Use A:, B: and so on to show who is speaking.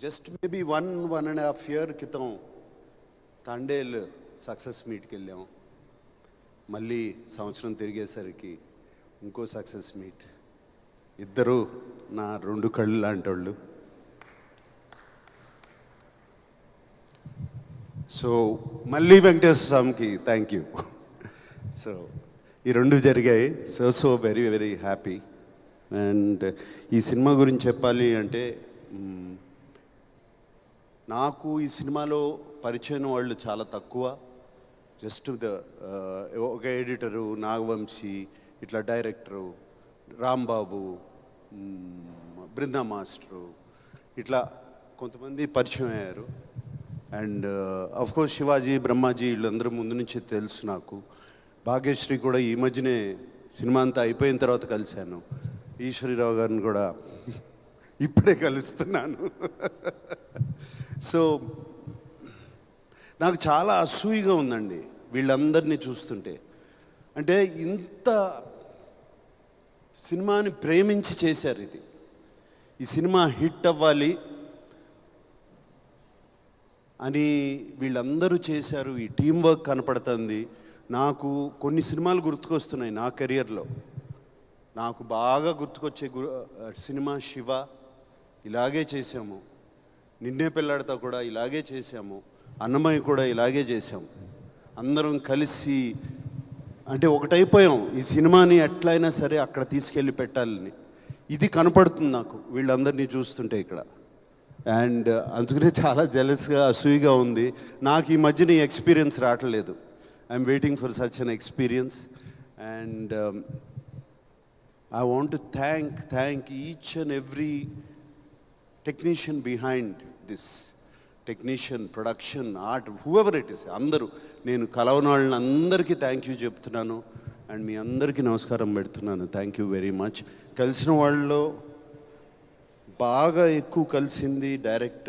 A: Just maybe 1.5 year క్రితం Thandel success మీట్కి వెళ్ళాం. మళ్ళీ సంవత్సరం తిరిగేసరికి ఇంకో సక్సెస్ మీట్. ఇద్దరు నా 2 కళ్ళు లాంటి వాళ్ళు. సో మళ్ళీ వెంకటేశ్వర స్వామికి థ్యాంక్ యూ. సో ఈ 2 జరిగాయి. So very very happy. And ఈ సినిమా గురించి చెప్పాలి అంటే, నాకు ఈ సినిమాలో పరిచయం వాళ్ళు చాలా తక్కువ. జస్ట్ ఒక ఎడిటరు నాగవంశీ, ఇట్లా డైరెక్టరు రాంబాబు, బృందా మాస్టరు, ఇట్లా కొంతమంది పరిచయం అయ్యారు. అండ్ అఫ్కోర్స్ శివాజీ, బ్రహ్మాజీ వీళ్ళందరూ ముందు నుంచి తెలుసు నాకు. భాగ్యశ్రీ కూడా ఈ మధ్యనే సినిమా అంతా అయిపోయిన తర్వాత కలిశాను. ఈశ్వరీరావు గారిని కూడా ఇప్పుడే కలుస్తున్నాను. సో నాకు చాలా అసూయగా ఉందండి వీళ్ళందరినీ చూస్తుంటే. అంటే ఇంత సినిమాని ప్రేమించి చేశారు. ఈ సినిమా హిట్ అవ్వాలి అని వీళ్ళందరూ చేశారు. ఈ టీం వర్క్ కనపడుతుంది. నాకు కొన్ని సినిమాలు గుర్తుకొస్తున్నాయి నా కెరియర్లో. నాకు బాగా గుర్తుకొచ్చే సినిమా శివ, ఇలాగే చేశాము. నిన్నే పెళ్ళాడతా కూడా ఇలాగే చేశాము. అన్నమయ్య కూడా ఇలాగే చేశాము. అందరం కలిసి అంటే ఒకటైపోయాం. ఈ సినిమాని ఎట్లయినా సరే అక్కడ తీసుకెళ్ళి పెట్టాలని. ఇది కనపడుతుంది నాకు వీళ్ళందరినీ చూస్తుంటే ఇక్కడ. అండ్ అందుకనే చాలా జెలస్గా, అసూయగా ఉంది. నాకు ఈ మధ్యన ఈ ఎక్స్పీరియన్స్ రావట్లేదు. I'm waiting for such an experience. And I want to thank each and every technician behind this. Technician, production, art, whoever it is. అందరూ నేను కలవని వాళ్ళని అందరికీ థ్యాంక్ యూ చెప్తున్నాను. అండ్ మీ అందరికీ నమస్కారం పెడుతున్నాను. Thank you very much. కలిసిన వాళ్ళలో బాగా ఎక్కువ కలిసింది డైరెక్టర్